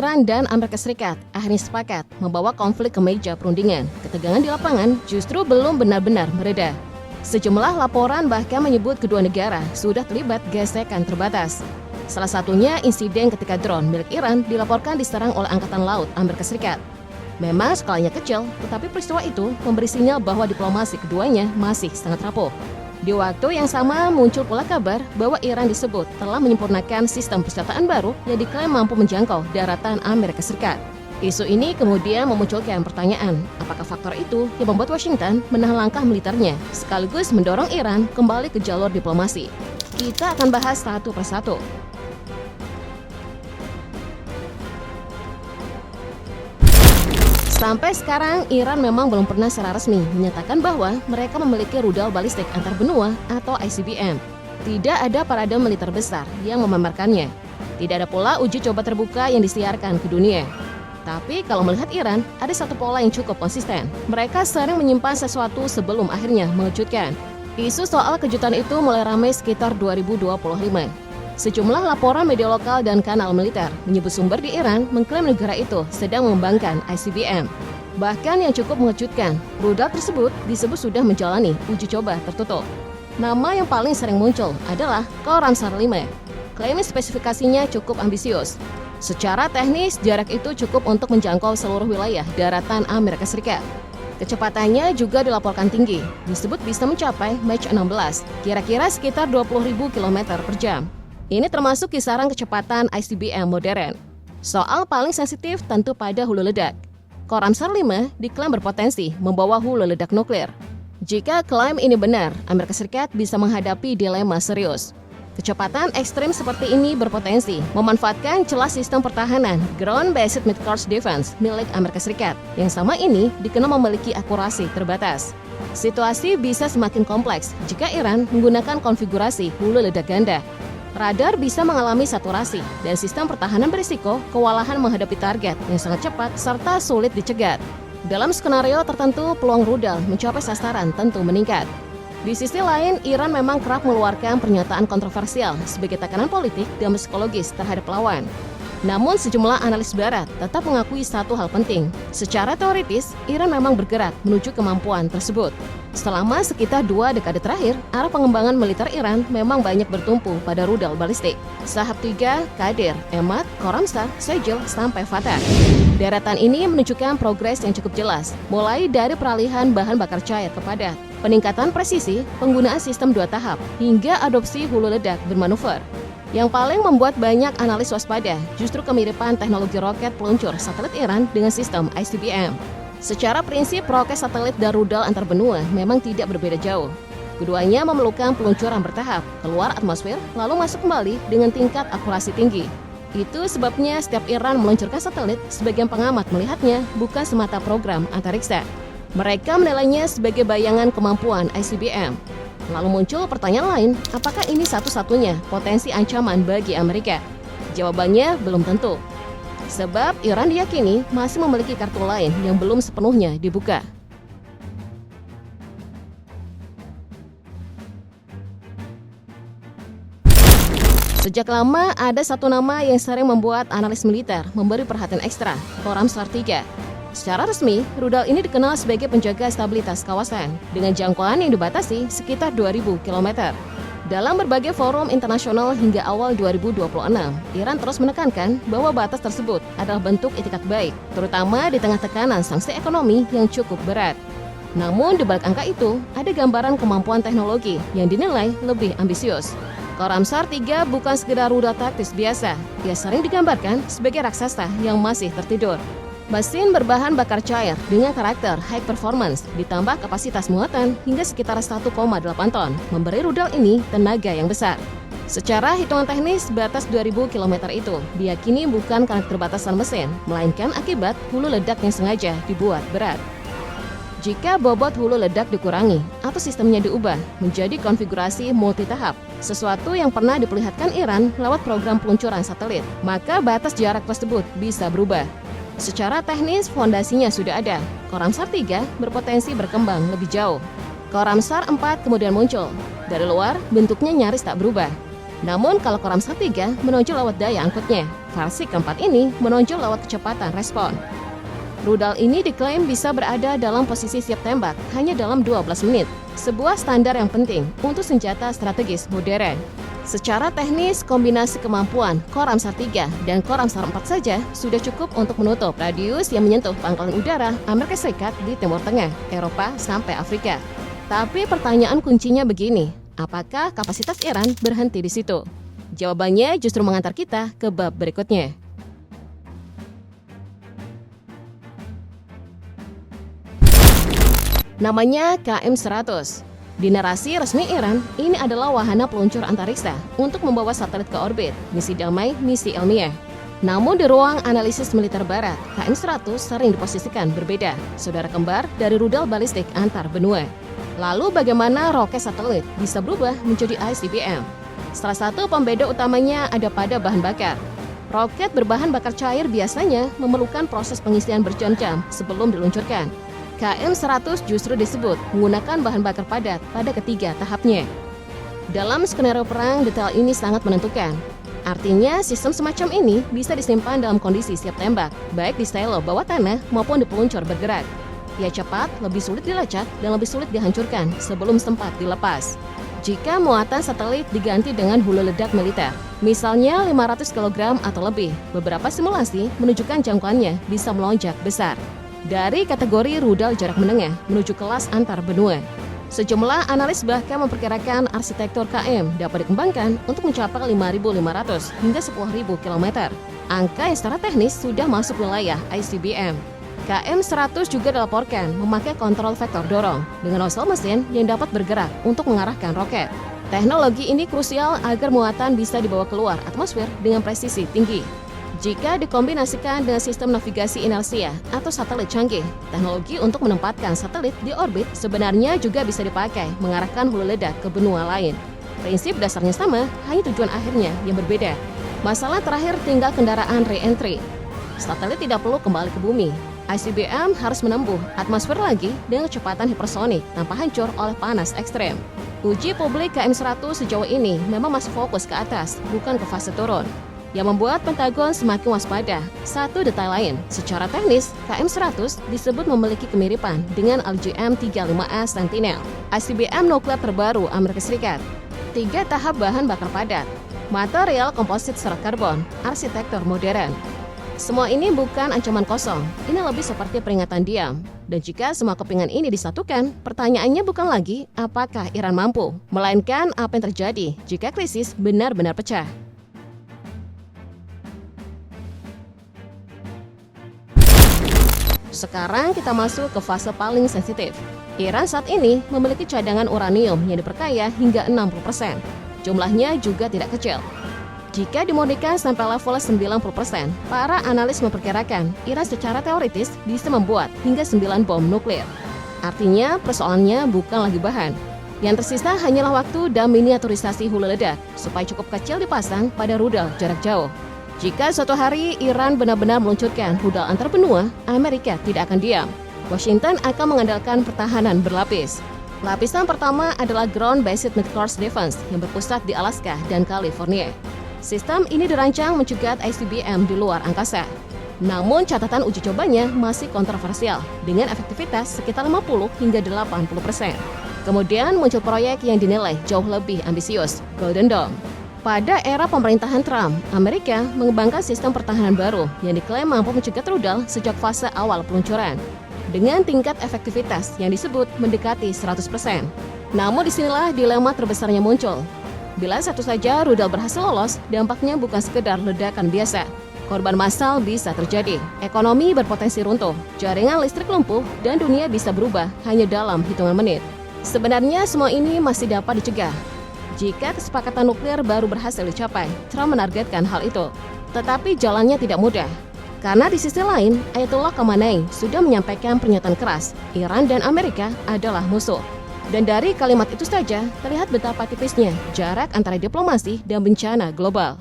Iran dan Amerika Serikat akhirnya sepakat membawa konflik ke meja perundingan. Ketegangan di lapangan justru belum benar-benar mereda. Sejumlah laporan bahkan menyebut kedua negara sudah terlibat gesekan terbatas. Salah satunya insiden ketika drone milik Iran dilaporkan diserang oleh Angkatan Laut Amerika Serikat. Memang skalanya kecil, tetapi peristiwa itu memberi sinyal bahwa diplomasi keduanya masih sangat rapuh. Di waktu yang sama muncul pula kabar bahwa Iran disebut telah menyempurnakan sistem persenjataan baru yang diklaim mampu menjangkau daratan Amerika Serikat. Isu ini kemudian memunculkan pertanyaan, apakah faktor itu yang membuat Washington menahan langkah militernya sekaligus mendorong Iran kembali ke jalur diplomasi? Kita akan bahas satu persatu. Sampai sekarang, Iran memang belum pernah secara resmi menyatakan bahwa mereka memiliki rudal balistik antar benua atau ICBM. Tidak ada parade militer besar yang memamerkannya. Tidak ada pula uji coba terbuka yang disiarkan ke dunia. Tapi kalau melihat Iran, ada satu pola yang cukup konsisten. Mereka sering menyimpan sesuatu sebelum akhirnya mengejutkan. Isu soal kejutan itu mulai ramai sekitar 2025. Sejumlah laporan media lokal dan kanal militer menyebut sumber di Iran mengklaim negara itu sedang mengembangkan ICBM. Bahkan yang cukup mengejutkan, rudal tersebut disebut sudah menjalani uji coba tertutup. Nama yang paling sering muncul adalah Khorramshahr 5. Klaim spesifikasinya cukup ambisius. Secara teknis, jarak itu cukup untuk menjangkau seluruh wilayah daratan Amerika Serikat. Kecepatannya juga dilaporkan tinggi, disebut bisa mencapai Mach 16, kira-kira sekitar 20.000 km per jam. Ini termasuk kisaran kecepatan ICBM modern. Soal paling sensitif tentu pada hulu ledak. Khorramshahr 5 diklaim berpotensi membawa hulu ledak nuklir. Jika klaim ini benar, Amerika Serikat bisa menghadapi dilema serius. Kecepatan ekstrim seperti ini berpotensi memanfaatkan celah sistem pertahanan Ground-Based Midcourse Defense milik Amerika Serikat, yang sama ini dikenal memiliki akurasi terbatas. Situasi bisa semakin kompleks jika Iran menggunakan konfigurasi hulu ledak ganda. Radar bisa mengalami saturasi, dan sistem pertahanan berisiko kewalahan menghadapi target yang sangat cepat serta sulit dicegat. Dalam skenario tertentu, peluang rudal mencapai sasaran tentu meningkat. Di sisi lain, Iran memang kerap mengeluarkan pernyataan kontroversial sebagai tekanan politik dan psikologis terhadap lawan. Namun sejumlah analis barat tetap mengakui satu hal penting. Secara teoritis, Iran memang bergerak menuju kemampuan tersebut. Selama sekitar 2 dekade terakhir, arah pengembangan militer Iran memang banyak bertumpu pada rudal balistik. Sahab 3, Qadir, Emad, Khorramshahr, Shahjil, sampai Fatah. Deretan ini menunjukkan progres yang cukup jelas, mulai dari peralihan bahan bakar cair ke padat, peningkatan presisi, penggunaan sistem 2 tahap, hingga adopsi hulu ledak bermanuver. Yang paling membuat banyak analis waspada justru kemiripan teknologi roket peluncur satelit Iran dengan sistem ICBM. Secara prinsip, roket satelit dan rudal antar benua memang tidak berbeda jauh. Keduanya memerlukan peluncuran bertahap, keluar atmosfer, lalu masuk kembali dengan tingkat akurasi tinggi. Itu sebabnya setiap Iran meluncurkan satelit, sebagian pengamat melihatnya bukan semata program antariksa. Mereka menilainya sebagai bayangan kemampuan ICBM. Lalu muncul pertanyaan lain, apakah ini satu-satunya potensi ancaman bagi Amerika? Jawabannya belum tentu. Sebab Iran diyakini masih memiliki kartu lain yang belum sepenuhnya dibuka. Sejak lama ada satu nama yang sering membuat analis militer memberi perhatian ekstra, Khorramshahr 3. Secara resmi, rudal ini dikenal sebagai penjaga stabilitas kawasan dengan jangkauan yang dibatasi sekitar 2.000 km. Dalam berbagai forum internasional hingga awal 2026, Iran terus menekankan bahwa batas tersebut adalah bentuk itikat baik, terutama di tengah tekanan sanksi ekonomi yang cukup berat. Namun di balik angka itu, ada gambaran kemampuan teknologi yang dinilai lebih ambisius. Khorramshahr 3 bukan sekedar rudal taktis biasa, ia sering digambarkan sebagai raksasa yang masih tertidur. Mesin berbahan bakar cair dengan karakter high performance ditambah kapasitas muatan hingga sekitar 1,8 ton, memberi rudal ini tenaga yang besar. Secara hitungan teknis, batas 2.000 km itu diyakini bukan karena keterbatasan mesin, melainkan akibat hulu ledak yang sengaja dibuat berat. Jika bobot hulu ledak dikurangi atau sistemnya diubah menjadi konfigurasi multi-tahap, sesuatu yang pernah diperlihatkan Iran lewat program peluncuran satelit, maka batas jarak tersebut bisa berubah. Secara teknis, fondasinya sudah ada. Khorramshahr 3 berpotensi berkembang lebih jauh. Khorramshahr 4 kemudian muncul. Dari luar, bentuknya nyaris tak berubah. Namun kalau Khorramshahr 3 menonjol lewat daya angkutnya. Versi keempat ini menonjol lewat kecepatan respon. Rudal ini diklaim bisa berada dalam posisi siap tembak hanya dalam 12 menit, sebuah standar yang penting untuk senjata strategis modern. Secara teknis, kombinasi kemampuan Khorramshahr 3 dan Khorramshahr 4 saja sudah cukup untuk menutup radius yang menyentuh pangkalan udara Amerika Serikat di Timur Tengah, Eropa, sampai Afrika. Tapi pertanyaan kuncinya begini, apakah kapasitas Iran berhenti di situ? Jawabannya justru mengantar kita ke bab berikutnya. Namanya KM-100. Di narasi resmi Iran, ini adalah wahana peluncur antariksa untuk membawa satelit ke orbit, misi damai, misi ilmiah. Namun di ruang analisis militer barat, KM-100 sering diposisikan berbeda, saudara kembar dari rudal balistik antar benua. Lalu bagaimana roket satelit bisa berubah menjadi ICBM? Salah satu pembeda utamanya ada pada bahan bakar. Roket berbahan bakar cair biasanya memerlukan proses pengisian berjam-jam sebelum diluncurkan. KM-100 justru disebut menggunakan bahan bakar padat pada ketiga tahapnya. Dalam skenario perang, detail ini sangat menentukan. Artinya, sistem semacam ini bisa disimpan dalam kondisi siap tembak, baik di silo bawah tanah maupun di peluncur bergerak. Ia cepat, lebih sulit dilacak, dan lebih sulit dihancurkan sebelum sempat dilepas. Jika muatan satelit diganti dengan hulu ledak militer, misalnya 500 kg atau lebih, beberapa simulasi menunjukkan jangkauannya bisa melonjak besar. Dari kategori rudal jarak menengah menuju kelas antar benua. Sejumlah analis bahkan memperkirakan arsitektur KM dapat dikembangkan untuk mencapai 5.500 hingga 10.000 km. Angka yang secara teknis sudah masuk wilayah ICBM. KM-100 juga dilaporkan memakai kontrol vektor dorong dengan nozzle mesin yang dapat bergerak untuk mengarahkan roket. Teknologi ini krusial agar muatan bisa dibawa keluar atmosfer dengan presisi tinggi. Jika dikombinasikan dengan sistem navigasi inersia atau satelit canggih, teknologi untuk menempatkan satelit di orbit sebenarnya juga bisa dipakai mengarahkan hulu ledak ke benua lain. Prinsip dasarnya sama, hanya tujuan akhirnya yang berbeda. Masalah terakhir tinggal kendaraan re-entry. Satelit tidak perlu kembali ke bumi. ICBM harus menempuh atmosfer lagi dengan kecepatan hipersonik tanpa hancur oleh panas ekstrem. Uji publik KM-100 sejauh ini memang masih fokus ke atas, bukan ke fase turun. Yang membuat Pentagon semakin waspada. Satu detail lain, secara teknis, KM-100 disebut memiliki kemiripan dengan LGM-35A Sentinel, ICBM nuklir terbaru Amerika Serikat. 3 tahap bahan bakar padat, material komposit serat karbon, arsitektur modern. Semua ini bukan ancaman kosong, ini lebih seperti peringatan diam. Dan jika semua kepingan ini disatukan, pertanyaannya bukan lagi apakah Iran mampu, melainkan apa yang terjadi jika krisis benar-benar pecah. Sekarang kita masuk ke fase paling sensitif. Iran saat ini memiliki cadangan uranium yang diperkaya hingga 60%. Jumlahnya juga tidak kecil. Jika dimodikan sampai level 90%, para analis memperkirakan Iran secara teoritis bisa membuat hingga 9 bom nuklir. Artinya persoalannya bukan lagi bahan. Yang tersisa hanyalah waktu dan miniaturisasi hulu ledak supaya cukup kecil dipasang pada rudal jarak jauh. Jika suatu hari Iran benar-benar meluncurkan rudal antar benua, Amerika tidak akan diam. Washington akan mengandalkan pertahanan berlapis. Lapisan pertama adalah Ground-Based Midcourse Defense yang berpusat di Alaska dan California. Sistem ini dirancang mencegat ICBM di luar angkasa. Namun catatan uji cobanya masih kontroversial dengan efektivitas sekitar 50 hingga 80%. Kemudian muncul proyek yang dinilai jauh lebih ambisius, Golden Dome. Pada era pemerintahan Trump, Amerika mengembangkan sistem pertahanan baru yang diklaim mampu mencegat rudal sejak fase awal peluncuran dengan tingkat efektivitas yang disebut mendekati 100%. Namun disinilah dilema terbesarnya muncul. Bila satu saja rudal berhasil lolos, dampaknya bukan sekedar ledakan biasa. Korban massal bisa terjadi, ekonomi berpotensi runtuh, jaringan listrik lumpuh, dan dunia bisa berubah hanya dalam hitungan menit. Sebenarnya semua ini masih dapat dicegah. Jika kesepakatan nuklir baru berhasil dicapai, Trump menargetkan hal itu. Tetapi jalannya tidak mudah. Karena di sisi lain, Ayatollah Khamenei sudah menyampaikan pernyataan keras, Iran dan Amerika adalah musuh. Dan dari kalimat itu saja, terlihat betapa tipisnya jarak antara diplomasi dan bencana global.